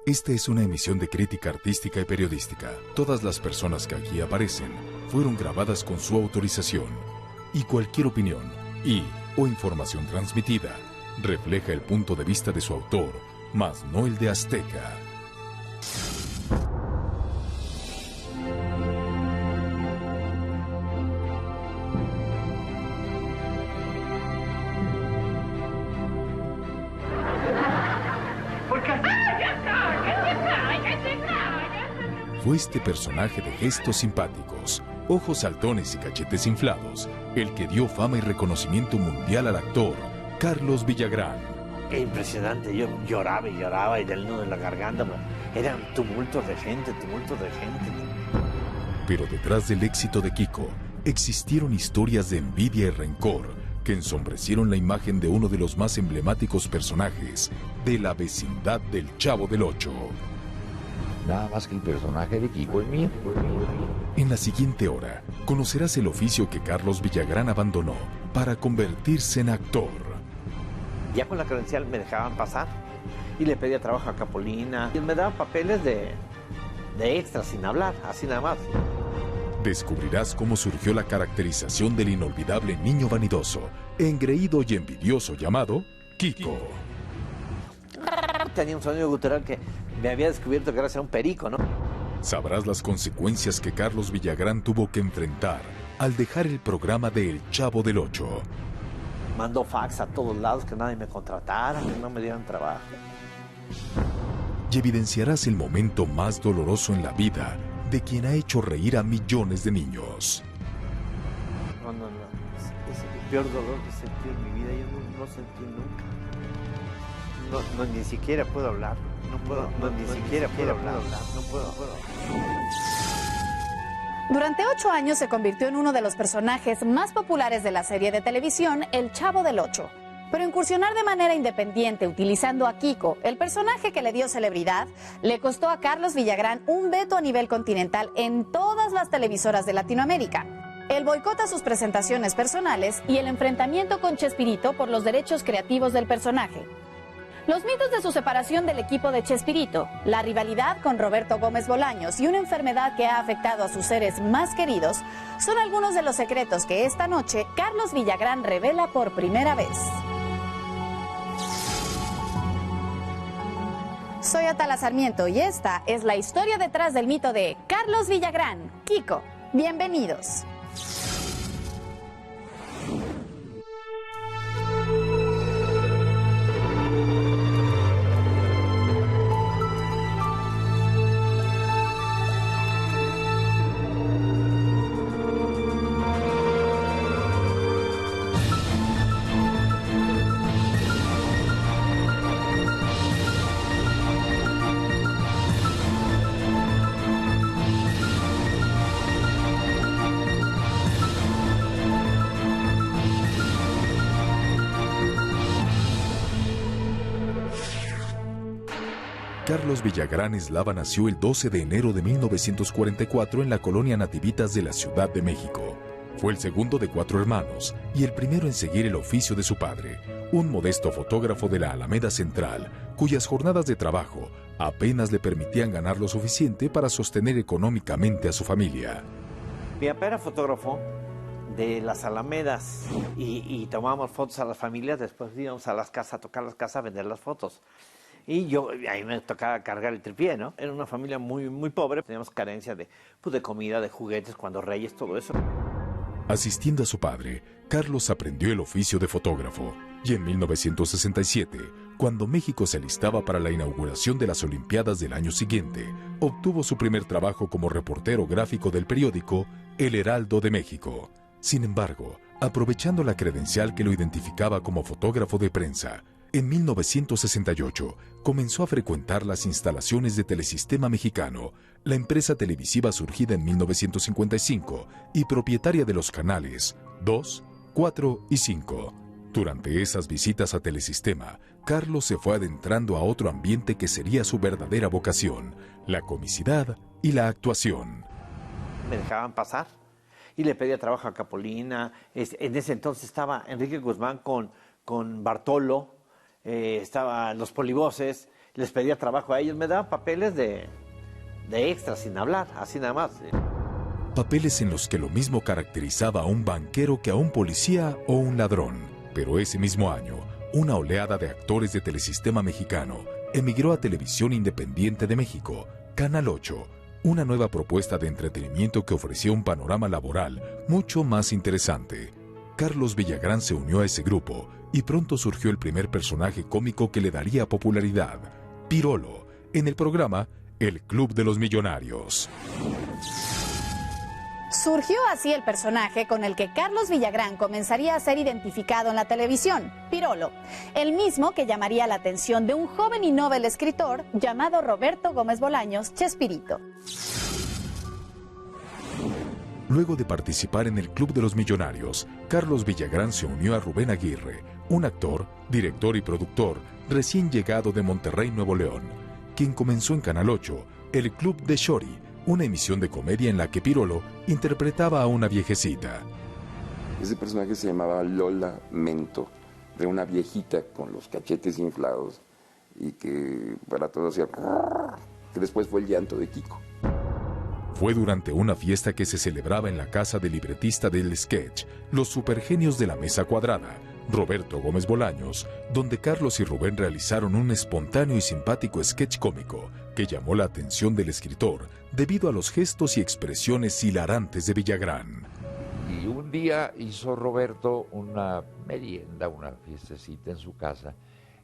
Esta es una emisión de crítica artística y periodística. Todas las personas que aquí aparecen fueron grabadas con su autorización. Y cualquier opinión o información transmitida refleja el punto de vista de su autor, mas no el de Azteca. Fue este personaje de gestos simpáticos, ojos saltones y cachetes inflados, el que dio fama y reconocimiento mundial al actor Carlos Villagrán. Qué impresionante, yo lloraba y lloraba y del nudo de la garganta, eran tumultos de gente. Pero detrás del éxito de Kiko, existieron historias de envidia y rencor que ensombrecieron la imagen de uno de los más emblemáticos personajes de la vecindad del Chavo del Ocho. Nada más que el personaje de Kiko es mío. En la siguiente hora, conocerás el oficio que Carlos Villagrán abandonó para convertirse en actor. Ya con la credencial me dejaban pasar y le pedía trabajo a Capolina. Y me daban papeles de extra sin hablar, así nada más. Descubrirás cómo surgió la caracterización del inolvidable niño vanidoso, engreído y envidioso llamado Kiko. Tenía un sonido gutural que me había descubierto que era un perico, ¿no? Sabrás las consecuencias que Carlos Villagrán tuvo que enfrentar al dejar el programa de El Chavo del Ocho. Mandó fax a todos lados que nadie me contratara, que no me dieran trabajo. Y evidenciarás el momento más doloroso en la vida de quien ha hecho reír a millones de niños. No. Es el peor dolor que sentí en mi vida. Yo no sentí nunca. No, ni siquiera puedo hablar. No puedo hablar. Durante 8 años se convirtió en uno de los personajes más populares de la serie de televisión El Chavo del Ocho. Pero incursionar de manera independiente utilizando a Kiko, el personaje que le dio celebridad, le costó a Carlos Villagrán un veto a nivel continental en todas las televisoras de Latinoamérica, el boicot a sus presentaciones personales y el enfrentamiento con Chespirito por los derechos creativos del personaje. Los mitos de su separación del equipo de Chespirito, la rivalidad con Roberto Gómez Bolaños y una enfermedad que ha afectado a sus seres más queridos son algunos de los secretos que esta noche Carlos Villagrán revela por primera vez. Soy Atala Sarmiento y esta es la historia detrás del mito de Carlos Villagrán, Kiko. Bienvenidos. Carlos Villagrán Eslava nació el 12 de enero de 1944 en la colonia Nativitas de la Ciudad de México. Fue el segundo de 4 hermanos y el primero en seguir el oficio de su padre, un modesto fotógrafo de la Alameda Central, cuyas jornadas de trabajo apenas le permitían ganar lo suficiente para sostener económicamente a su familia. Mi papá era fotógrafo de las Alamedas y tomábamos fotos a las familias, después íbamos a las casas, a tocar las casas, a vender las fotos. Y ahí me tocaba cargar el tripié, ¿no? Era una familia muy pobre, teníamos carencia de comida, de juguetes, cuando reyes, todo eso. Asistiendo a su padre, Carlos aprendió el oficio de fotógrafo y en 1967, cuando México se alistaba para la inauguración de las Olimpiadas del año siguiente, obtuvo su primer trabajo como reportero gráfico del periódico El Heraldo de México. Sin embargo, aprovechando la credencial que lo identificaba como fotógrafo de prensa, en 1968 comenzó a frecuentar las instalaciones de Telesistema Mexicano, la empresa televisiva surgida en 1955 y propietaria de los canales 2, 4 y 5. Durante esas visitas a Telesistema, Carlos se fue adentrando a otro ambiente que sería su verdadera vocación, la comicidad y la actuación. Me dejaban pasar y le pedía trabajo a Capolina. En ese entonces estaba Enrique Guzmán con Bartolo. Estaban los polivoces, les pedía trabajo a ellos, me daban papeles de extra, sin hablar, así nada más. Papeles en los que lo mismo caracterizaba a un banquero que a un policía o un ladrón. Pero ese mismo año, una oleada de actores de Telesistema Mexicano emigró a Televisión Independiente de México, Canal 8, una nueva propuesta de entretenimiento que ofrecía un panorama laboral mucho más interesante. Carlos Villagrán se unió a ese grupo y pronto surgió el primer personaje cómico que le daría popularidad, Pirolo, en el programa El Club de los Millonarios. Surgió así el personaje con el que Carlos Villagrán comenzaría a ser identificado en la televisión, Pirolo, el mismo que llamaría la atención de un joven y novel escritor llamado Roberto Gómez Bolaños, Chespirito. Luego de participar en el Club de los Millonarios, Carlos Villagrán se unió a Rubén Aguirre, un actor, director y productor recién llegado de Monterrey, Nuevo León, quien comenzó en Canal 8, el Club de Shori, una emisión de comedia en la que Pirolo interpretaba a una viejecita. Ese personaje se llamaba Lola Mento, de una viejita con los cachetes inflados y que para todo hacía... que después fue el llanto de Kiko. Fue durante una fiesta que se celebraba en la casa del libretista del sketch, Los Supergenios de la Mesa Cuadrada, Roberto Gómez Bolaños, donde Carlos y Rubén realizaron un espontáneo y simpático sketch cómico que llamó la atención del escritor debido a los gestos y expresiones hilarantes de Villagrán. Y un día hizo Roberto una merienda, una fiestecita en su casa,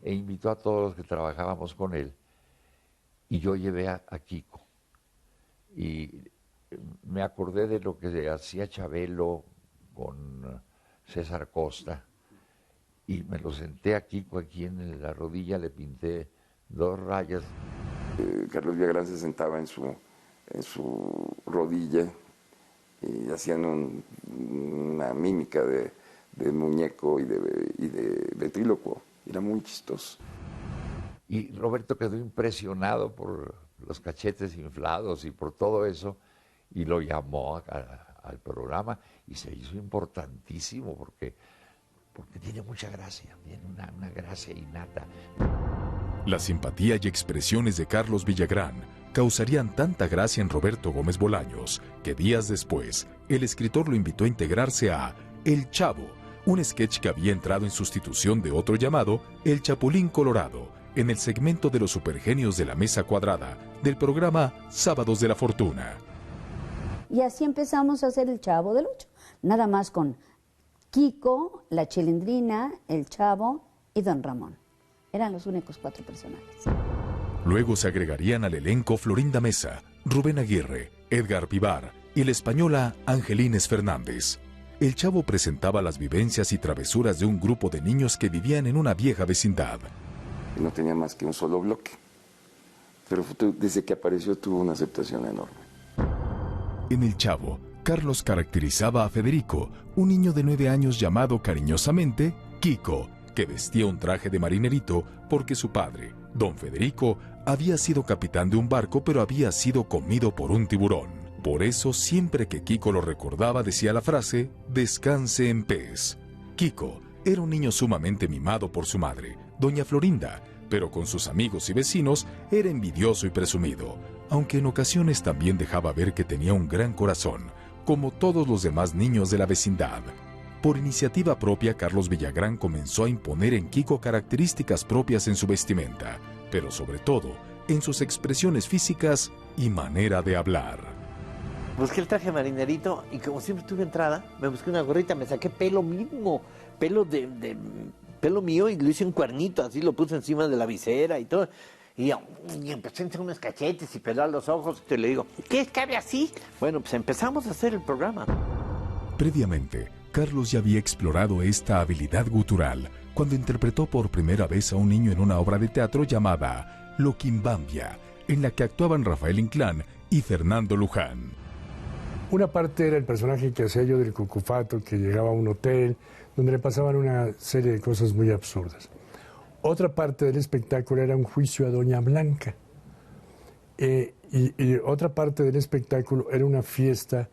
e invitó a todos los que trabajábamos con él. Y yo llevé a Kiko. Y me acordé de lo que hacía Chabelo con César Costa. Y me lo senté a Kiko aquí en la rodilla, le pinté 2 rayas. Carlos Villagrán se sentaba en su rodilla y hacían una mímica de muñeco y de ventrílocuo. Era muy chistoso. Y Roberto quedó impresionado por los cachetes inflados y por todo eso, y lo llamó al programa y se hizo importantísimo porque tiene mucha gracia, tiene una gracia innata. La simpatía y expresiones de Carlos Villagrán causarían tanta gracia en Roberto Gómez Bolaños que días después el escritor lo invitó a integrarse a El Chavo, un sketch que había entrado en sustitución de otro llamado El Chapulín Colorado, en el segmento de los supergenios de la Mesa Cuadrada del programa Sábados de la Fortuna. Y así empezamos a hacer El Chavo del Ocho, nada más con Kiko, la Chilindrina, el Chavo y Don Ramón. Eran los únicos 4 personajes. Luego se agregarían al elenco Florinda Mesa, Rubén Aguirre, Edgar Vivar y la española Angelines Fernández. El Chavo presentaba las vivencias y travesuras de un grupo de niños que vivían en una vieja vecindad. No tenía más que un solo bloque, pero desde que apareció tuvo una aceptación enorme. En El Chavo, Carlos caracterizaba a Federico, un niño de 9 años llamado cariñosamente Kiko, que vestía un traje de marinerito porque su padre, don Federico, había sido capitán de un barco pero había sido comido por un tiburón. Por eso, siempre que Kiko lo recordaba, decía la frase, «Descanse en paz». Kiko era un niño sumamente mimado por su madre, doña Florinda, pero con sus amigos y vecinos era envidioso y presumido, aunque en ocasiones también dejaba ver que tenía un gran corazón, como todos los demás niños de la vecindad. Por iniciativa propia, Carlos Villagrán comenzó a imponer en Kiko características propias en su vestimenta, pero sobre todo en sus expresiones físicas y manera de hablar. Busqué el traje marinerito y como siempre tuve entrada, me busqué una gorrita, me saqué pelo mismo, pelo mío y lo hice un cuernito, así lo puse encima de la visera y todo. Y empecé a hacer unos cachetes y pelar los ojos. Y le digo, ¿qué cabe así? Bueno, pues empezamos a hacer el programa. Previamente, Carlos ya había explorado esta habilidad gutural cuando interpretó por primera vez a un niño en una obra de teatro llamada Loquimbambia, en la que actuaban Rafael Inclán y Fernando Luján. Una parte era el personaje que hacía yo del cucufato, que llegaba a un hotel, donde le pasaban una serie de cosas muy absurdas. Otra parte del espectáculo era un juicio a Doña Blanca. Y otra parte del espectáculo era una fiesta,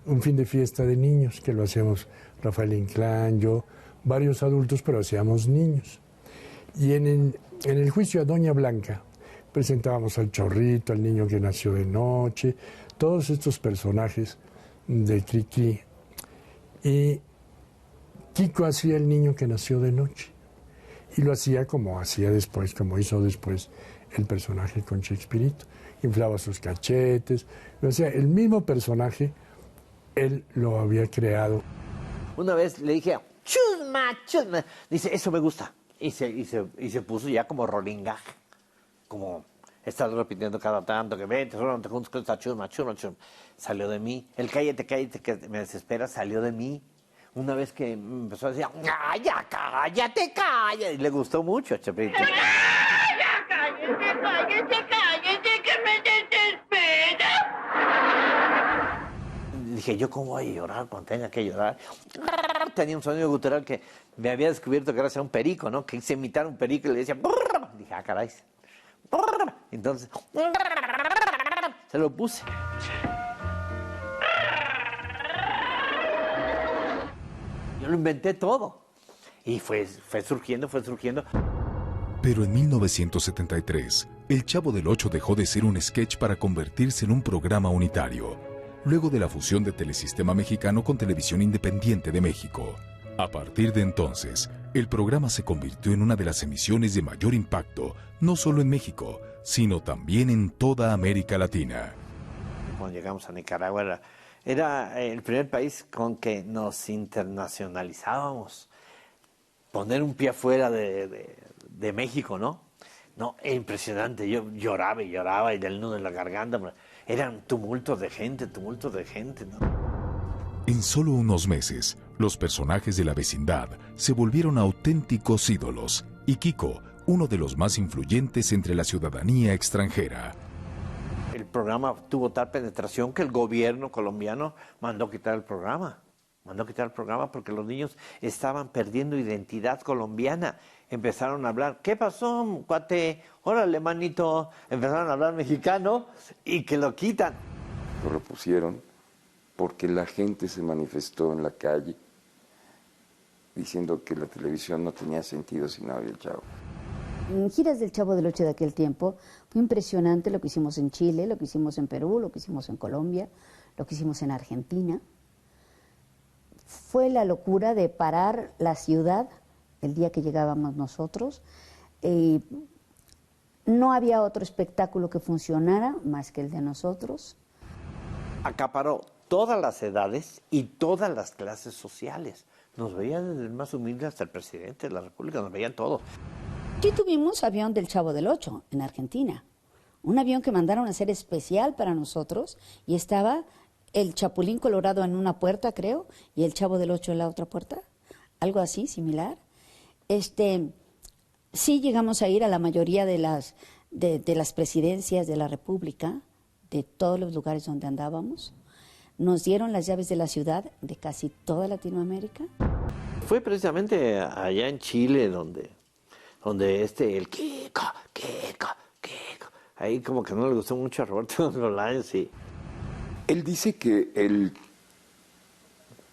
un fin de fiesta de niños, que lo hacíamos Rafael Inclán, yo, varios adultos, pero hacíamos niños. Y en el juicio a Doña Blanca presentábamos al Chorrito, al niño que nació de noche, todos estos personajes de Cricri. Y Kiko hacía el niño que nació de noche. Y lo hacía como hizo después el personaje con Shakespearito. Inflaba sus cachetes, lo hacía el mismo personaje, él lo había creado. Una vez le dije, chusma, chusma. Dice, eso me gusta. Y se puso ya como rolling gag. Como estar repitiendo cada tanto que vente, solo te juntas con esta chusma, chusma, chusma. Salió de mí. El cállate, cállate, que me desespera, salió de mí. Una vez que empezó a decir, cállate, cállate. Y le gustó mucho a Chapito. Cállate, que me desespera. Dije, ¿yo cómo voy a llorar cuando tenga que llorar? Tenía un sonido gutural que me había descubierto que era un perico, ¿no? Que hice imitar un perico y le decía... Dije, caray. Entonces... Se lo puse. Yo lo inventé todo. Y fue surgiendo. Pero en 1973, El Chavo del Ocho dejó de ser un sketch para convertirse en un programa unitario, luego de la fusión de Telesistema Mexicano con Televisión Independiente de México. A partir de entonces, el programa se convirtió en una de las emisiones de mayor impacto, no solo en México, sino también en toda América Latina. Cuando llegamos a Nicaragua era el primer país con que nos internacionalizábamos. Poner un pie afuera de México, ¿no? No, es impresionante. Yo lloraba y del nudo en la garganta. Eran tumultos de gente, ¿no? En solo unos meses, los personajes de la vecindad se volvieron auténticos ídolos y Kiko, uno de los más influyentes entre la ciudadanía extranjera. El programa tuvo tal penetración que el gobierno colombiano mandó quitar el programa. Porque los niños estaban perdiendo identidad colombiana. Empezaron a hablar, ¿qué pasó, cuate? Órale, manito. Empezaron a hablar mexicano y que lo quitan. Lo repusieron porque la gente se manifestó en la calle diciendo que la televisión no tenía sentido si no había el Chavo. En giras del Chavo del Ocho de aquel tiempo fue impresionante lo que hicimos en Chile, lo que hicimos en Perú, lo que hicimos en Colombia, lo que hicimos en Argentina. Fue la locura de parar la ciudad el día que llegábamos nosotros. No había otro espectáculo que funcionara más que el de nosotros. Acaparó todas las edades y todas las clases sociales. Nos veían desde el más humilde hasta el presidente de la República, nos veían todos. Sí tuvimos avión del Chavo del Ocho en Argentina. Un avión que mandaron a hacer especial para nosotros y estaba el Chapulín Colorado en una puerta, creo, y el Chavo del Ocho en la otra puerta. Algo así, similar. Sí llegamos a ir a la mayoría de las presidencias de la República, de todos los lugares donde andábamos. Nos dieron las llaves de la ciudad de casi toda Latinoamérica. Fue precisamente allá en Chile donde el Kiko, ahí como que no le gustó mucho a Roberto Bolaños, sí. Él dice que el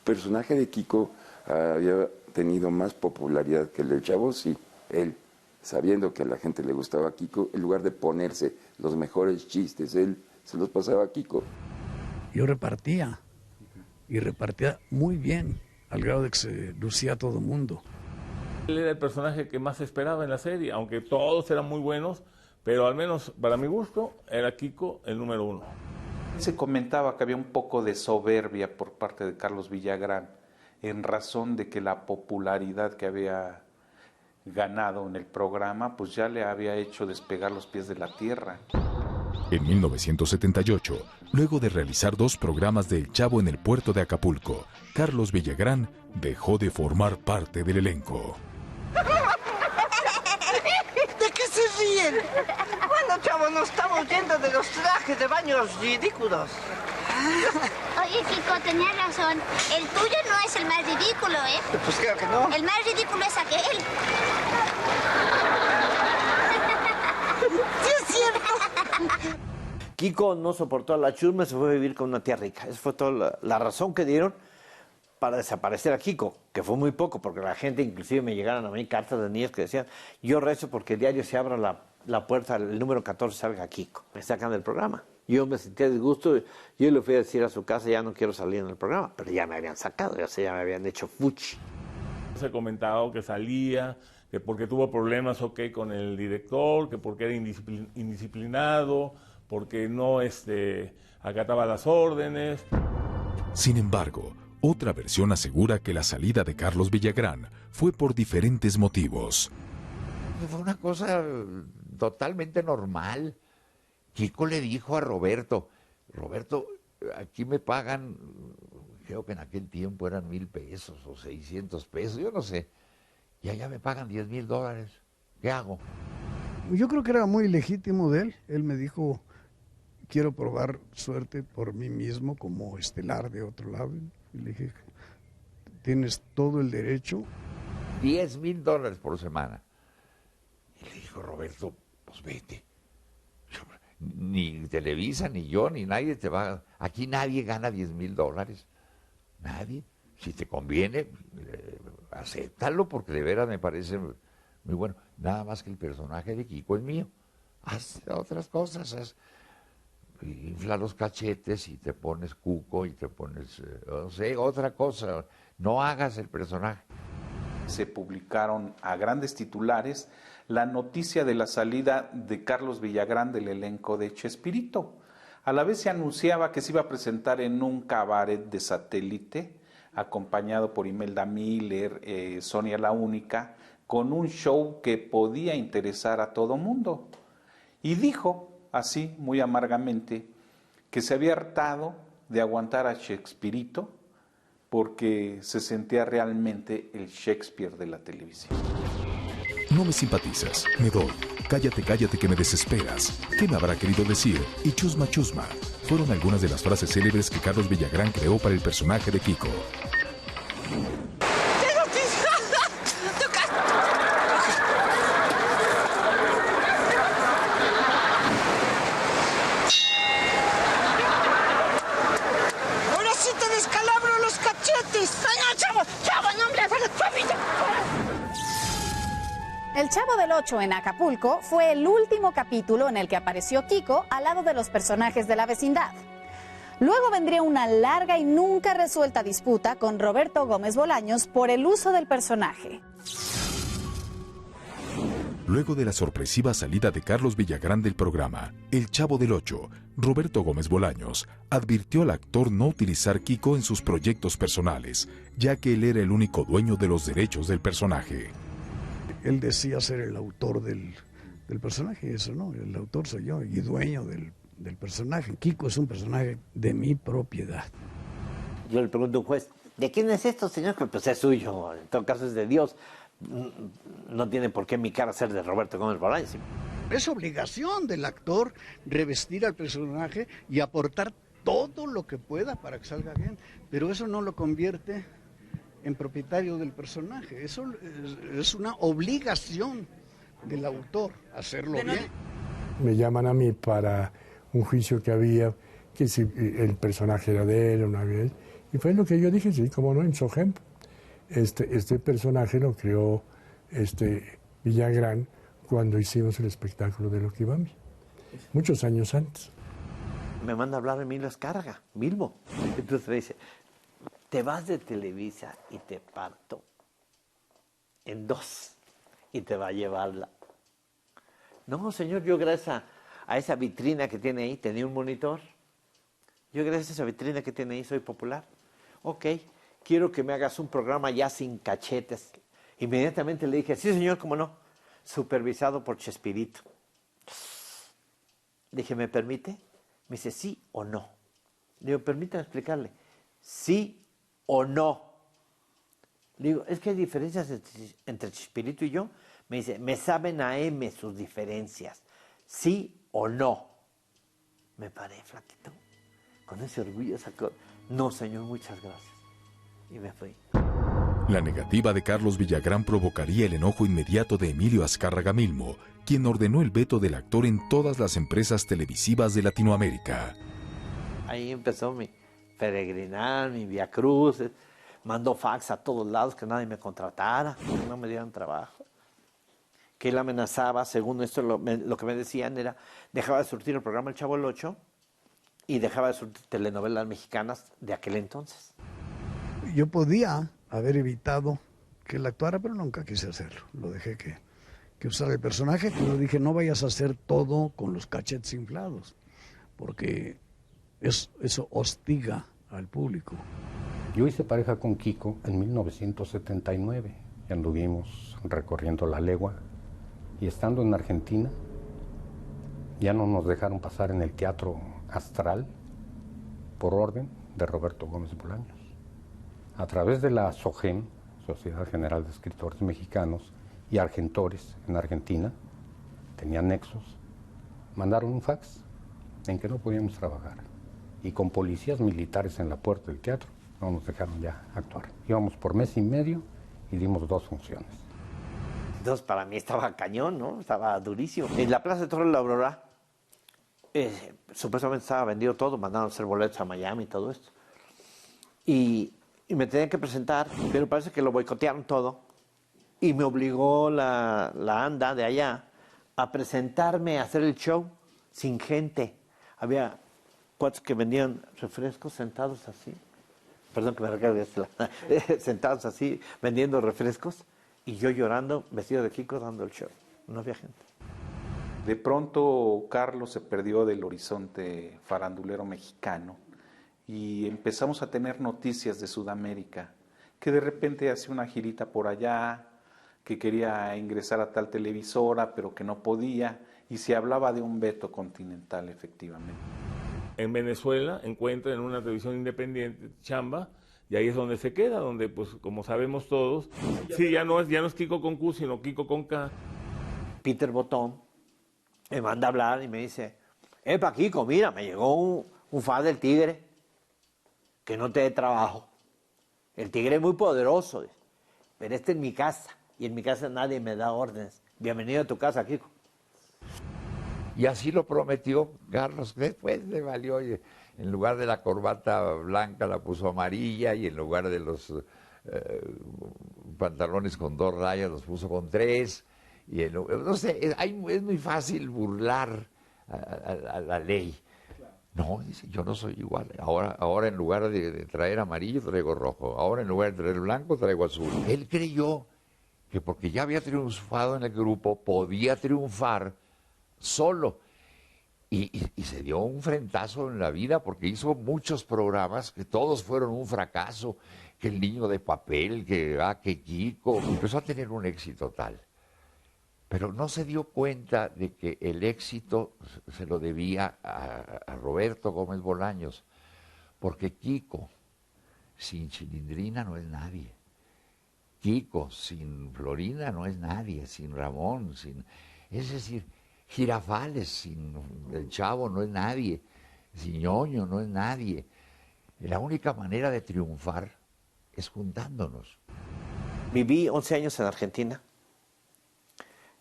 personaje de Kiko había tenido más popularidad que el del Chavo, sí. Él, sabiendo que a la gente le gustaba a Kiko, en lugar de ponerse los mejores chistes, él se los pasaba a Kiko. Yo repartía, y repartía muy bien, al grado de que se lucía a todo el mundo. Él era el personaje que más se esperaba en la serie, aunque todos eran muy buenos, pero al menos para mi gusto era Kiko el número uno. Se comentaba que había un poco de soberbia por parte de Carlos Villagrán, en razón de que la popularidad que había ganado en el programa, pues ya le había hecho despegar los pies de la tierra. En 1978, luego de realizar 2 programas de El Chavo en el puerto de Acapulco, Carlos Villagrán dejó de formar parte del elenco. ¿De qué se ríen? Bueno, Chavo, nos estamos yendo de los trajes de baños ridículos. Oye, Kiko, tenías razón. El tuyo no es el más ridículo, ¿eh? Pues claro que no. El más ridículo es aquel. ¡Sí es cierto! Kiko no soportó la chusma, se fue a vivir con una tía rica. Esa fue toda la razón que dieron para desaparecer a Kiko, que fue muy poco, porque la gente inclusive me llegaron a mí cartas de niños que decían, yo rezo porque el diario se abra la puerta, el número 14 salga Kiko. Me sacan del programa. Yo me sentía disgusto, yo le fui a decir a su casa, ya no quiero salir en el programa, pero ya me habían sacado, ya me habían hecho fuchi. Se comentaba que salía, que porque tuvo problemas con el director, que porque era indisciplinado, porque no acataba las órdenes. Sin embargo, otra versión asegura que la salida de Carlos Villagrán fue por diferentes motivos. Fue una cosa totalmente normal. Kiko le dijo a Roberto, aquí me pagan, creo que en aquel tiempo eran 1,000 pesos o 600 pesos, yo no sé, y allá me pagan $10,000, ¿qué hago? Yo creo que era muy legítimo de él. Él me dijo, quiero probar suerte por mí mismo como estelar de otro lado. Y le dije, tienes todo el derecho. $10,000 por semana. Y le dijo Roberto, pues vete. Ni Televisa, ni yo, ni nadie te va. Aquí nadie gana $10,000. Nadie. Si te conviene, acéptalo, porque de veras me parece muy bueno. Nada más que el personaje de Kiko es mío. Haz otras cosas. Infla los cachetes y te pones cuco y te pones, no sé, otra cosa. No hagas el personaje. Se publicaron a grandes titulares la noticia de la salida de Carlos Villagrán del elenco de Chespirito. A la vez se anunciaba que se iba a presentar en un cabaret de satélite, acompañado por Imelda Miller, Sonia la Única, con un show que podía interesar a todo mundo. Y dijo, así, muy amargamente, que se había hartado de aguantar a Chespirito porque se sentía realmente el Shakespeare de la televisión. No me simpatizas, me doy. Cállate, cállate que me desesperas. ¿Qué me habrá querido decir? Y chusma, chusma. Fueron algunas de las frases célebres que Carlos Villagrán creó para el personaje de Kiko. Ahora sí te descalabro los cachetes. Ay, no, chavo, no, hombre, El Chavo del Ocho en Acapulco fue el último capítulo en el que apareció Kiko al lado de los personajes de la vecindad. Luego vendría una larga y nunca resuelta disputa con Roberto Gómez Bolaños por el uso del personaje. Luego de la sorpresiva salida de Carlos Villagrán del programa El Chavo del Ocho, Roberto Gómez Bolaños advirtió al actor no utilizar Kiko en sus proyectos personales, ya que él era el único dueño de los derechos del personaje. Él decía ser el autor del personaje, eso no, el autor soy yo y dueño del personaje. Kiko es un personaje de mi propiedad. Yo le pregunto a un juez, ¿de quién es esto, señor? Pues es suyo, en todo caso es de Dios. No tiene por qué mi cara ser de Roberto Gómez Bolaños. Es obligación del actor revestir al personaje y aportar todo lo que pueda para que salga bien, pero eso no lo convierte en propietario del personaje. Eso es una obligación del autor, hacerlo bien. Me llaman a mí para un juicio que había, que si el personaje era de él o no había él. Y fue lo que yo dije, sí, cómo no, en Sohem. Este personaje lo creó Villagrán cuando hicimos el espectáculo de Loki Bambi, muchos años antes. Me manda a hablar Emilio Azcárraga, Milmo. Entonces me dice, te vas de Televisa y te parto en dos y te va a llevarla. No, señor, yo gracias a esa vitrina que tiene ahí, tenía un monitor. Yo gracias a esa vitrina que tiene ahí soy popular. Ok, quiero que me hagas un programa ya sin cachetes. Inmediatamente le dije, sí, señor, cómo no, supervisado por Chespirito. Le dije, ¿me permite? Me dice, ¿sí o no? Le digo, permítame explicarle. ¿Sí o no? Le digo, es que hay diferencias entre Chespirito y yo. Me dice, me saben a M sus diferencias. ¿Sí o no? Me paré, flaquito. Con ese orgullo sacó, no, señor, muchas gracias. Y me fui. La negativa de Carlos Villagrán provocaría el enojo inmediato de Emilio Azcárraga Milmo, quien ordenó el veto del actor en todas las empresas televisivas de Latinoamérica. Ahí empezó mi peregrinar, mi viacruces, mandó fax a todos lados que nadie me contratara, que no me dieran trabajo. que él amenazaba, según esto lo que me decían era, dejaba de surtir el programa El Chavo del Ocho y dejaba de surtir telenovelas mexicanas de aquel entonces. Yo podía haber evitado que él actuara, pero nunca quise hacerlo. Lo dejé que usara el personaje, pero dije, no vayas a hacer todo con los cachetes inflados, porque eso hostiga al público. Yo hice pareja con Kiko en 1979. Anduvimos recorriendo la legua y estando en Argentina ya no nos dejaron pasar en el Teatro Astral por orden de Roberto Gómez Bolaños. A través de la SOGEM, Sociedad General de Escritores Mexicanos, y Argentores en Argentina, tenían nexos, mandaron un fax en que no podíamos trabajar. Y con policías militares en la puerta del teatro no nos dejaron ya actuar. Íbamos por mes y medio y dimos 2 funciones. Entonces para mí estaba cañón, ¿no? Estaba durísimo. En la Plaza de Toros de la Aurora, supuestamente estaba vendido todo, mandaron a hacer boletos a Miami y todo esto. Y me tenían que presentar, pero parece que lo boicotearon todo. Y me obligó la ANDA de allá a presentarme, a hacer el show sin gente. Había cuates que vendían refrescos sentados así. Perdón que me recargue sentados así, vendiendo refrescos. Y yo llorando, vestido de Kiko, dando el show. No había gente. De pronto Carlos se perdió del horizonte farandulero mexicano y empezamos a tener noticias de Sudamérica, que de repente hacía una girita por allá, que quería ingresar a tal televisora, pero que no podía, y se hablaba de un veto continental, efectivamente. En Venezuela encuentra en una televisión independiente chamba, y ahí es donde se queda, donde, pues, como sabemos todos, sí, ya no es Kiko con Q, sino Kiko con K. Peter Botón me manda a hablar y me dice, epa, Kiko, mira, me llegó un fan del Tigre, que no te dé trabajo. El Tigre es muy poderoso, pero este es mi casa, y en mi casa nadie me da órdenes. Bienvenido a tu casa, Kiko. Y así lo prometió Carlos. Después le valió, en lugar de la corbata blanca la puso amarilla, y en lugar de los pantalones con 2 rayas los puso con 3. Y no sé, es muy fácil burlar a la ley. No, dice, yo no soy igual. Ahora en lugar de traer amarillo traigo rojo. Ahora en lugar de traer blanco traigo azul. Él creyó que porque ya había triunfado en el grupo podía triunfar solo. Y se dio un frentazo en la vida porque hizo muchos programas que todos fueron un fracaso. Que El Niño de Papel, que Kiko. Empezó a tener un éxito tal. Pero no se dio cuenta de que el éxito se lo debía a Roberto Gómez Bolaños. Porque Kiko sin Chilindrina no es nadie. Kiko sin Florinda no es nadie. Sin Ramón, es decir, Girafales sin el Chavo no es nadie. Sin Ñoño no es nadie. La única manera de triunfar es juntándonos. Viví 11 años en Argentina.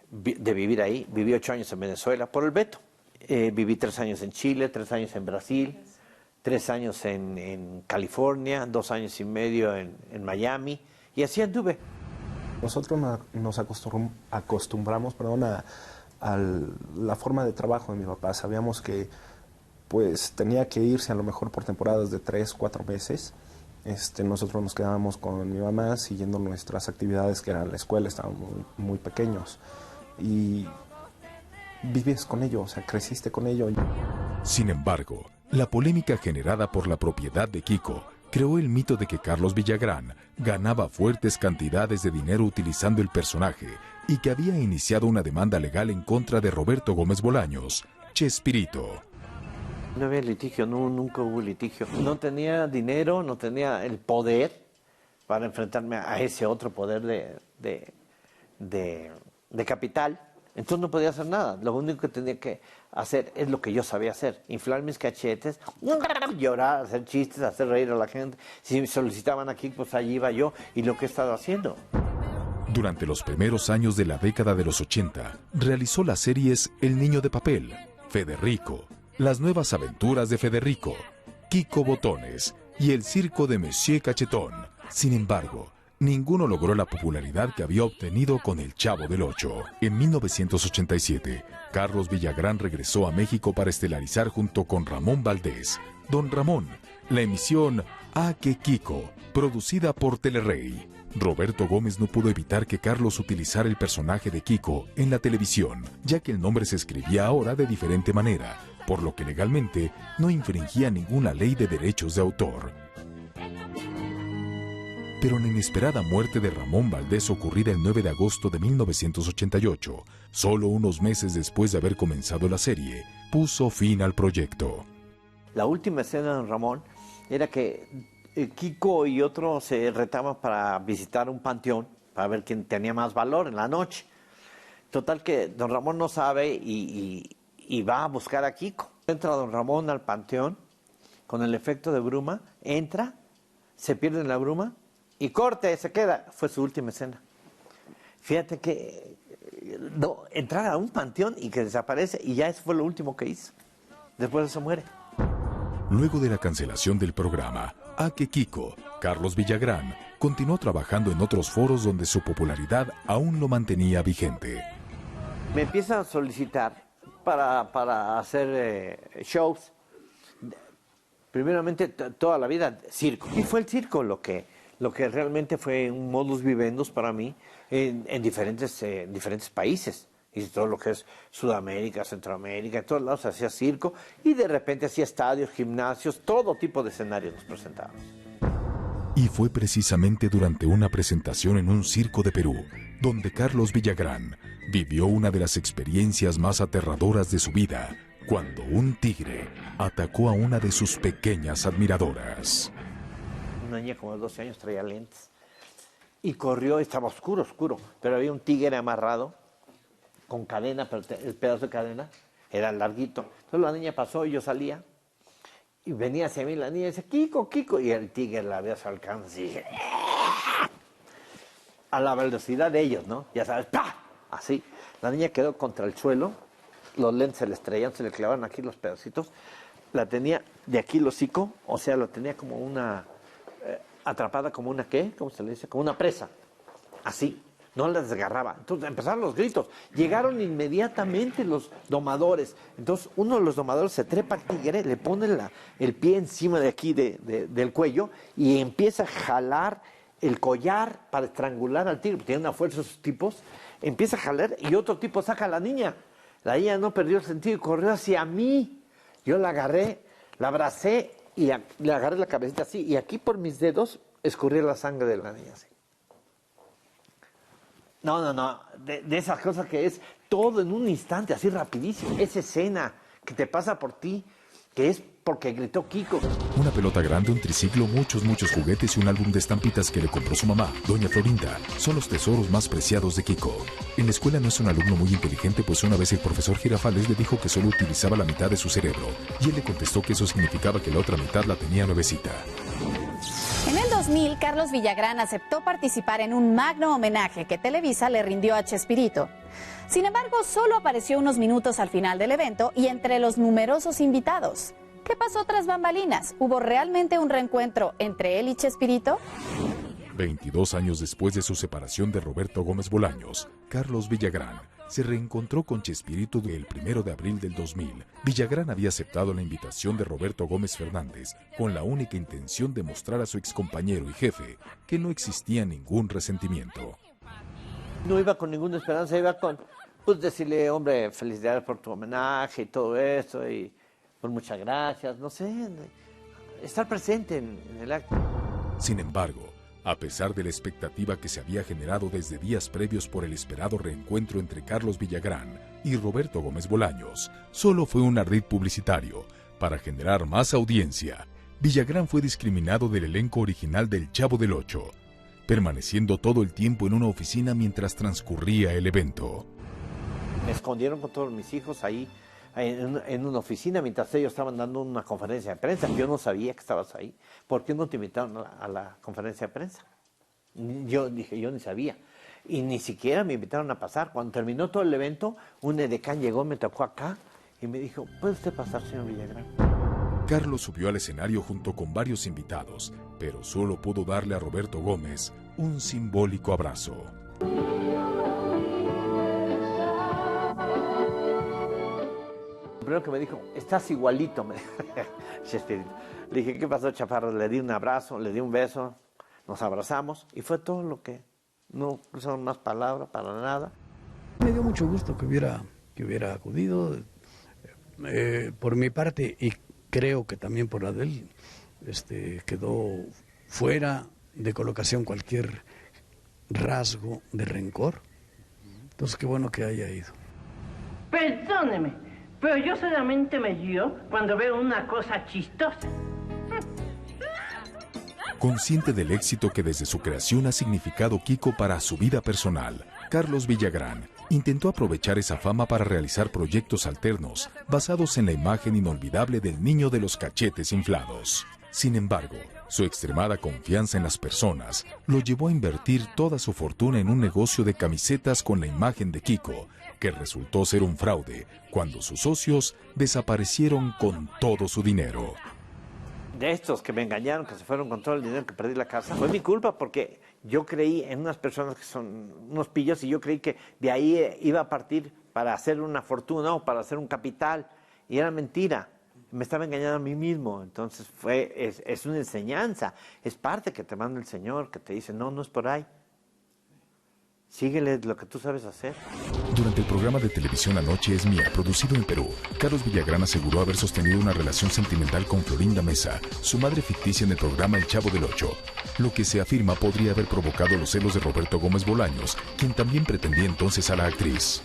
De vivir ahí, viví 8 años en Venezuela por el veto. Viví 3 años en Chile, 3 años en Brasil, 3 años en California, 2 años y medio en Miami, y así anduve. Nosotros nos acostumbramos a la forma de trabajo de mi papá. Sabíamos que pues tenía que irse a lo mejor por temporadas de 3, 4 meses. Nosotros nos quedábamos con mi mamá siguiendo nuestras actividades, que eran la escuela, estábamos muy pequeños. Y vives con ello, o sea, creciste con ello. Sin embargo, la polémica generada por la propiedad de Kiko creó el mito de que Carlos Villagrán ganaba fuertes cantidades de dinero utilizando el personaje y que había iniciado una demanda legal en contra de Roberto Gómez Bolaños, Chespirito. No había litigio, nunca hubo litigio. No tenía dinero, no tenía el poder para enfrentarme a ese otro poder de capital. Entonces no podía hacer nada. Lo único que tenía que hacer es lo que yo sabía hacer. Inflar mis cachetes, llorar, hacer chistes, hacer reír a la gente. Si me solicitaban aquí, pues allí iba yo, y lo que he estado haciendo. Durante los primeros años de la década de los 80, realizó las series El Niño de Papel, Federico, Las Nuevas Aventuras de Federico, Kiko Botones y El Circo de Monsieur Cachetón. Sin embargo, ninguno logró la popularidad que había obtenido con El Chavo del Ocho. En 1987, Carlos Villagrán regresó a México para estelarizar junto con Ramón Valdés, Don Ramón, la emisión ¡Ah, qué Kiko!, producida por Telerrey. Roberto Gómez no pudo evitar que Carlos utilizara el personaje de Kiko en la televisión, ya que el nombre se escribía ahora de diferente manera, por lo que legalmente no infringía ninguna ley de derechos de autor. Pero la inesperada muerte de Ramón Valdés, ocurrida el 9 de agosto de 1988, solo unos meses después de haber comenzado la serie, puso fin al proyecto. La última escena de Don Ramón era que Kiko y otros se retaban para visitar un panteón, para ver quién tenía más valor en la noche. Total que Don Ramón no sabe y va a buscar a Kiko. Entra Don Ramón al panteón con el efecto de bruma, entra, se pierde en la bruma y corte, se queda. Fue su última escena. Fíjate que entrar a un panteón y que desaparece, y ya eso fue lo último que hizo. Después de eso muere. Luego de la cancelación del programa ¡Ah, qué Kiko!, Carlos Villagrán continuó trabajando en otros foros donde su popularidad aún lo mantenía vigente. Me empiezan a solicitar para hacer shows. Primeramente, toda la vida, circo. Y fue el circo lo que realmente fue un modus vivendus para mí en diferentes países. Y todo lo que es Sudamérica, Centroamérica, en todos lados se hacía circo, y de repente hacía estadios, gimnasios, todo tipo de escenarios nos presentábamos. Y fue precisamente durante una presentación en un circo de Perú, donde Carlos Villagrán vivió una de las experiencias más aterradoras de su vida, cuando un tigre atacó a una de sus pequeñas admiradoras. Una niña como de 12 años traía lentes, y corrió, estaba oscuro, pero había un tigre amarrado, con cadena, pero el pedazo de cadena era larguito. Entonces la niña pasó y yo salía, y venía hacia mí la niña y dice, Kiko, Kiko, y el tigre la ve a su alcance y dije, a la velocidad de ellos, ¿no? Ya sabes, ¡pah! Así. La niña quedó contra el suelo, los lentes se le estrellaron, se le clavaron aquí los pedacitos, la tenía de aquí el hocico, o sea, la tenía como una, atrapada como una, ¿qué? ¿Cómo se le dice? Como una presa, así. No la desgarraba. Entonces empezaron los gritos. Llegaron inmediatamente los domadores. Entonces uno de los domadores se trepa al tigre, le pone el pie encima de aquí del cuello y empieza a jalar el collar para estrangular al tigre. Tiene una fuerza esos tipos. Empieza a jalar y otro tipo saca a la niña. La niña no perdió el sentido y corrió hacia mí. Yo la agarré, la abracé y le agarré la cabecita así. Y aquí por mis dedos escurría la sangre de la niña así. No, de esas cosas que es todo en un instante, así rapidísimo. Esa escena que te pasa por ti, que es porque gritó Kiko. Una pelota grande, un triciclo, muchos juguetes y un álbum de estampitas que le compró su mamá, doña Florinda, son los tesoros más preciados de Kiko. En la escuela no es un alumno muy inteligente, pues una vez el profesor Girafales le dijo que solo utilizaba la mitad de su cerebro, y él le contestó que eso significaba que la otra mitad la tenía nuevecita. En el 2000, Carlos Villagrán aceptó participar en un magno homenaje que Televisa le rindió a Chespirito. Sin embargo, solo apareció unos minutos al final del evento y entre los numerosos invitados. ¿Qué pasó tras bambalinas? ¿Hubo realmente un reencuentro entre él y Chespirito? 22 años después de su separación de Roberto Gómez Bolaños, Carlos Villagrán se reencontró con Chespirito el 1 de abril del 2000. Villagrán había aceptado la invitación de Roberto Gómez Fernández con la única intención de mostrar a su excompañero y jefe que no existía ningún resentimiento. No iba con ninguna esperanza, iba con, pues decirle, hombre, felicidades por tu homenaje y todo eso, y pues muchas gracias, no sé, estar presente en el acto. Sin embargo, a pesar de la expectativa que se había generado desde días previos por el esperado reencuentro entre Carlos Villagrán y Roberto Gómez Bolaños, solo fue un ardid publicitario para generar más audiencia. Villagrán fue discriminado del elenco original del Chavo del Ocho, permaneciendo todo el tiempo en una oficina mientras transcurría el evento. Me escondieron con todos mis hijos ahí en una oficina mientras ellos estaban dando una conferencia de prensa. Yo no sabía que estabas ahí. ¿Por qué no te invitaron a la conferencia de prensa? Yo dije, yo ni sabía. Y ni siquiera me invitaron a pasar. Cuando terminó todo el evento, un edecán llegó, me tocó acá y me dijo, ¿puede usted pasar, señor Villagrán? Carlos subió al escenario junto con varios invitados, pero solo pudo darle a Roberto Gómez un simbólico abrazo. Primero que me dijo, estás igualito, me dijo Chespirito. Le dije, ¿qué pasó, Chaparro? Le di un abrazo, le di un beso, nos abrazamos y fue todo lo que... No usaron más palabras para nada. Me dio mucho gusto que hubiera acudido. Por mi parte, y creo que también por la de él, quedó fuera de colocación cualquier rasgo de rencor. Entonces, qué bueno que haya ido. Perdóneme, pero yo solamente me río cuando veo una cosa chistosa. Consciente del éxito que desde su creación ha significado Kiko para su vida personal, Carlos Villagrán intentó aprovechar esa fama para realizar proyectos alternos basados en la imagen inolvidable del niño de los cachetes inflados. Sin embargo, su extremada confianza en las personas lo llevó a invertir toda su fortuna en un negocio de camisetas con la imagen de Kiko, que resultó ser un fraude cuando sus socios desaparecieron con todo su dinero. De estos que me engañaron, que se fueron con todo el dinero, que perdí la casa, fue mi culpa porque yo creí en unas personas que son unos pillos y yo creí que de ahí iba a partir para hacer una fortuna o para hacer un capital, y era mentira. Me estaba engañando a mí mismo. Entonces es una enseñanza, es parte que te manda el Señor, que te dice, no, no es por ahí. Síguele lo que tú sabes hacer. Durante el programa de televisión La Noche es Mía, producido en Perú, Carlos Villagrán aseguró haber sostenido una relación sentimental con Florinda Mesa, su madre ficticia en el programa El Chavo del Ocho, lo que se afirma podría haber provocado los celos de Roberto Gómez Bolaños, quien también pretendía entonces a la actriz.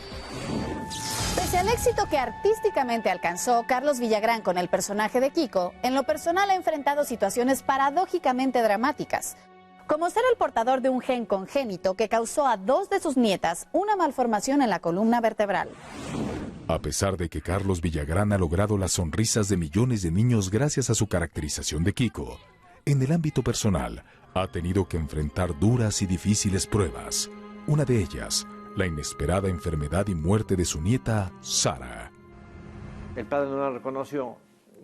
Pese al éxito que artísticamente alcanzó Carlos Villagrán con el personaje de Kiko, en lo personal ha enfrentado situaciones paradójicamente dramáticas, como ser el portador de un gen congénito que causó a 2 de sus nietas una malformación en la columna vertebral. A pesar de que Carlos Villagrán ha logrado las sonrisas de millones de niños gracias a su caracterización de Kiko, en el ámbito personal ha tenido que enfrentar duras y difíciles pruebas. Una de ellas, la inesperada enfermedad y muerte de su nieta, Sara. El padre no la reconoció.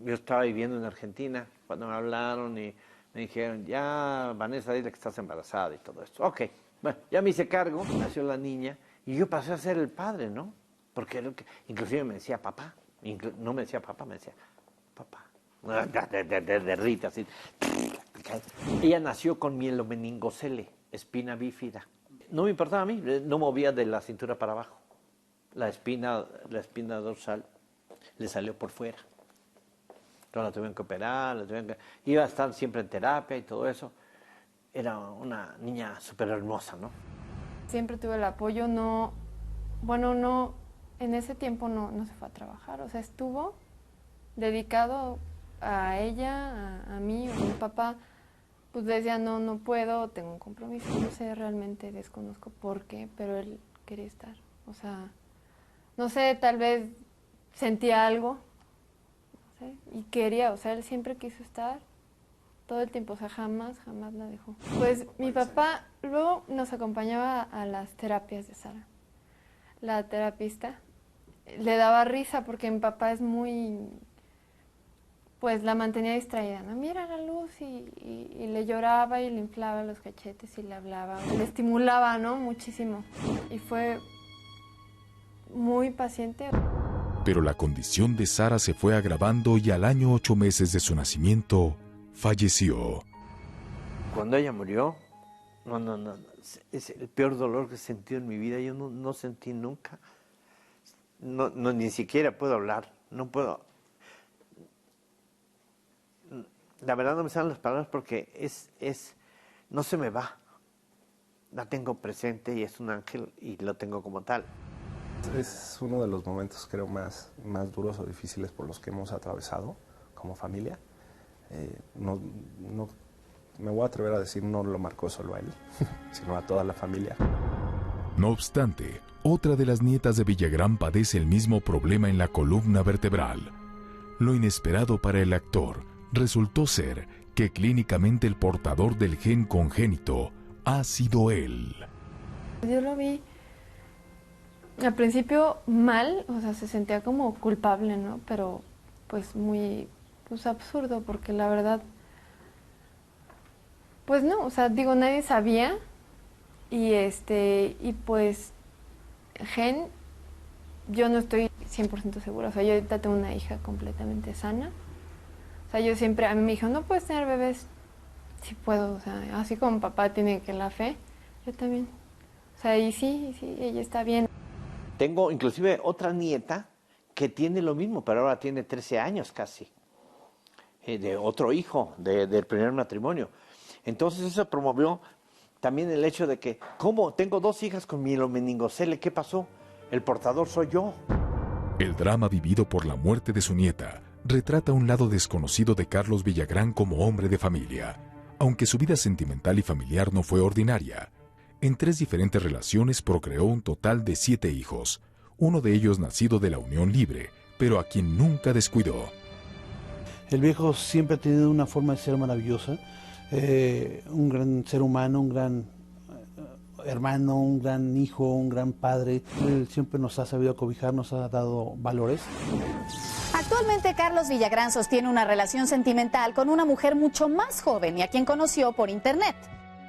Yo estaba viviendo en Argentina cuando me hablaron y me dijeron, ya, Vanessa, dile que estás embarazada y todo esto. Ok, bueno, ya me hice cargo, nació la niña y yo pasé a ser el padre, ¿no? Porque inclusive me decía papá, no me decía papá, me decía papá. De Rita, así. Ella nació con mielomeningocele, espina bífida. No me importaba a mí, no movía de la cintura para abajo. La espina dorsal le salió por fuera. Entonces la tuvieron que operar, iba a estar siempre en terapia y todo eso. Era una niña súper hermosa, ¿no? Siempre tuve el apoyo, en ese tiempo no se fue a trabajar, o sea, estuvo dedicado a ella, a mí, a mi papá. Pues decía, no puedo, tengo un compromiso, no sé, realmente desconozco por qué, pero él quería estar. O sea, no sé, tal vez sentía algo, no sé, y quería, o sea, él siempre quiso estar todo el tiempo, o sea, jamás la dejó. Pues mi papá luego nos acompañaba a las terapias de Sara. La terapista le daba risa porque mi papá es muy... pues la mantenía distraída, ¿no? Mira la luz y le lloraba y le inflaba los cachetes y le hablaba, le estimulaba, ¿no? Muchísimo. Y fue muy paciente. Pero la condición de Sara se fue agravando y al año 8 meses de su nacimiento, falleció. Cuando ella murió, no, es el peor dolor que he sentido en mi vida. Yo no sentí nunca, ni siquiera puedo hablar, no puedo... La verdad no me salen las palabras porque no se me va. La tengo presente y es un ángel y lo tengo como tal. Es uno de los momentos, creo, más duros o difíciles por los que hemos atravesado como familia. No me voy a atrever a decir, no lo marcó solo a él, sino a toda la familia. No obstante, otra de las nietas de Villagrán padece el mismo problema en la columna vertebral. Lo inesperado para el actor resultó ser que clínicamente el portador del gen congénito ha sido él. Yo lo vi al principio mal, o sea, se sentía como culpable, ¿no? Pero pues muy absurdo, porque la verdad, pues no, o sea, digo, nadie sabía Y pues, Gen, yo no estoy 100% segura. O sea, yo ahorita tengo una hija completamente sana. O sea, yo siempre, a mí me dijo, no puedes tener bebés. Sí puedo, o sea, así como papá tiene que la fe, yo también. O sea, y sí, ella está bien. Tengo inclusive otra nieta que tiene lo mismo, pero ahora tiene 13 años casi. De otro hijo del primer matrimonio. Entonces eso promovió también el hecho de que, ¿cómo? Tengo 2 hijas con mielomeningocele, ¿qué pasó? El portador soy yo. El drama vivido por la muerte de su nieta retrata un lado desconocido de Carlos Villagrán como hombre de familia. Aunque su vida sentimental y familiar no fue ordinaria, en 3 diferentes relaciones procreó un total de 7 hijos, uno de ellos nacido de la unión libre, pero a quien nunca descuidó. El viejo siempre ha tenido una forma de ser maravillosa, un gran ser humano, un gran hermano, un gran hijo, un gran padre. Él siempre nos ha sabido acobijar, nos ha dado valores. Actualmente Carlos Villagrán sostiene una relación sentimental con una mujer mucho más joven y a quien conoció por internet.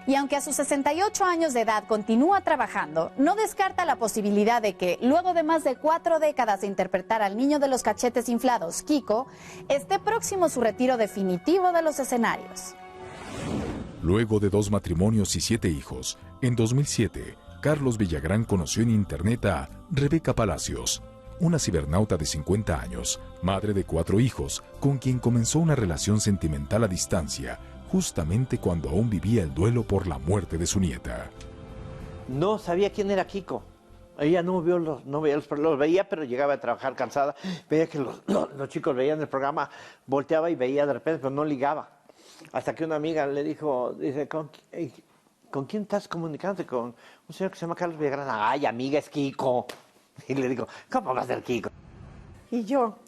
Y aunque a sus 68 años de edad continúa trabajando, no descarta la posibilidad de que, luego de más de 4 décadas de interpretar al niño de los cachetes inflados, Kiko, esté próximo su retiro definitivo de los escenarios. Luego de 2 matrimonios y 7 hijos, en 2007, Carlos Villagrán conoció en internet a Rebeca Palacios, una cibernauta de 50 años, madre de 4 hijos, con quien comenzó una relación sentimental a distancia, justamente cuando aún vivía el duelo por la muerte de su nieta. No sabía quién era Kiko. Ella no veía los veía, pero llegaba a trabajar cansada. Veía que los chicos veían el programa, volteaba y veía de repente, pero no ligaba. Hasta que una amiga le dijo, dice, ¿con quién estás comunicándote? Con un señor que se llama Carlos Villagrán. Ay, amiga, es Kiko. Y le digo, ¿cómo va a ser Kiko? Y yo,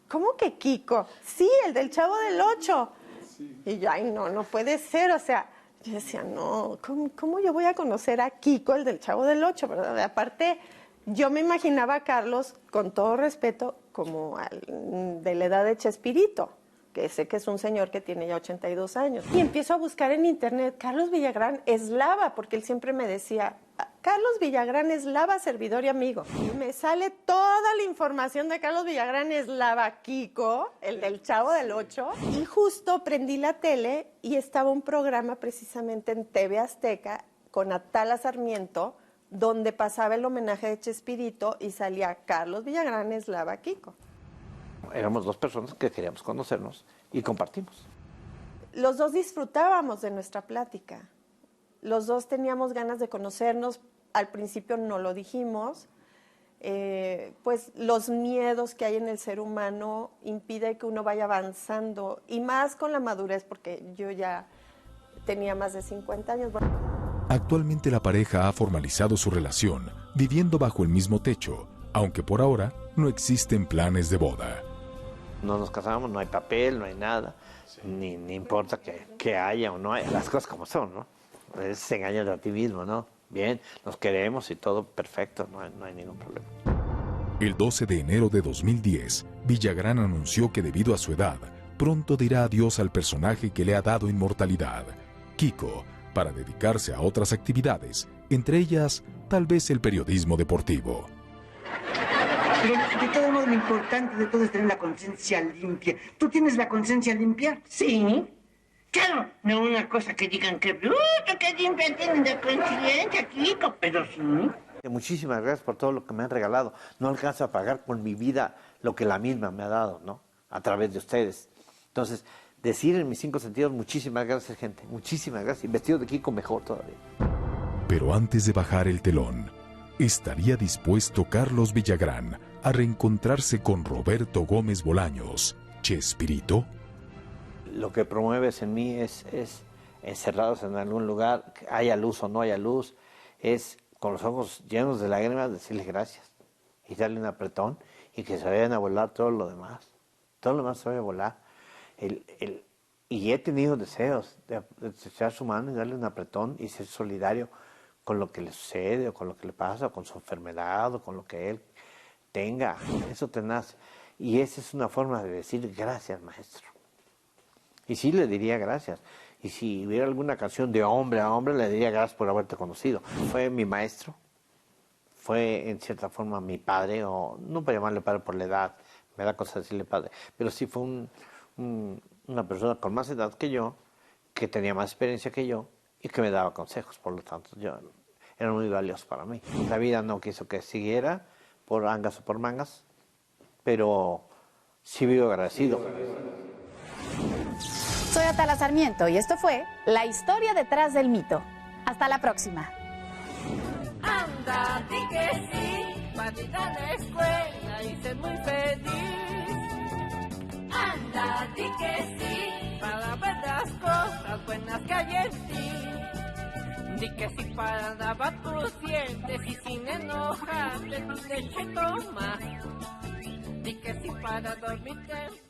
¿cómo que Kiko? Sí, el del Chavo del 8. Sí. Y yo, ay, no puede ser. O sea, yo decía, no, ¿cómo yo voy a conocer a Kiko, el del Chavo del 8? ¿Verdad? Aparte, yo me imaginaba a Carlos, con todo respeto, como de la edad de Chespirito, que sé que es un señor que tiene ya 82 años. Y empiezo a buscar en internet, Carlos Villagrán Eslava, porque él siempre me decía, Carlos Villagrán Eslava, servidor y amigo. Y me sale toda la información de Carlos Villagrán Eslava, Kiko, el del Chavo del 8. Y justo prendí la tele y estaba un programa precisamente en TV Azteca con Atala Sarmiento, donde pasaba el homenaje de Chespirito y salía Carlos Villagrán Eslava, Kiko. Éramos 2 personas que queríamos conocernos y compartimos. Los 2 disfrutábamos de nuestra plática. Los 2 teníamos ganas de conocernos. Al principio no lo dijimos. Pues los miedos que hay en el ser humano impide que uno vaya avanzando. Y más con la madurez, porque yo ya tenía más de 50 años. Actualmente la pareja ha formalizado su relación, viviendo bajo el mismo techo, aunque por ahora no existen planes de boda. No nos casamos, no hay papel, no hay nada, sí. ni importa que haya o no haya, las cosas como son, ¿no? Es engañarte a ti mismo, ¿no? Bien, nos queremos y todo perfecto, no hay ningún problema. El 12 de enero de 2010, Villagrán anunció que debido a su edad, pronto dirá adiós al personaje que le ha dado inmortalidad, Kiko, para dedicarse a otras actividades, entre ellas, tal vez el periodismo deportivo. Pero de todo modo lo importante de todo es tener la conciencia limpia. ¿Tú tienes la conciencia limpia? Sí. Claro, no una cosa que digan que bruto, que limpia tienen de conciencia, Kiko, pero sí. Muchísimas gracias por todo lo que me han regalado. No alcanzo a pagar con mi vida lo que la misma me ha dado, ¿no? A través de ustedes. Entonces, decir en mis 5 sentidos, muchísimas gracias, gente. Muchísimas gracias. Y vestido de Kiko mejor todavía. Pero antes de bajar el telón, ¿estaría dispuesto Carlos Villagrán a reencontrarse con Roberto Gómez Bolaños, Chespirito? Lo que promueves en mí es encerrados en algún lugar, haya luz o no haya luz, es con los ojos llenos de lágrimas decirle gracias y darle un apretón y que se vayan a volar todo lo demás. Todo lo demás se vaya a volar. Y he tenido deseos de echar su mano y darle un apretón y ser solidario con lo que le sucede o con lo que le pasa o con su enfermedad o con lo que él tenga. Eso te nace. Y esa es una forma de decir gracias, maestro. Y sí le diría gracias. Y si hubiera alguna canción de hombre a hombre, le diría gracias por haberte conocido. Fue mi maestro, fue en cierta forma mi padre, o no para llamarle padre por la edad, me da cosa decirle padre, pero sí fue una persona con más edad que yo, que tenía más experiencia que yo y que me daba consejos, por lo tanto, era muy valioso para mí. La vida no quiso que siguiera por angas o por mangas, pero sí vivo agradecido. Soy Atala Sarmiento y esto fue La historia detrás del mito. Hasta la próxima. Anda, di que sí, para ir a la escuela y ser muy feliz. Anda, di que sí, para ver las cosas buenas que hay en ti. Di que sí para lavar tus dientes y sin enojarte tu leche tomar. Di que sí para dormirte.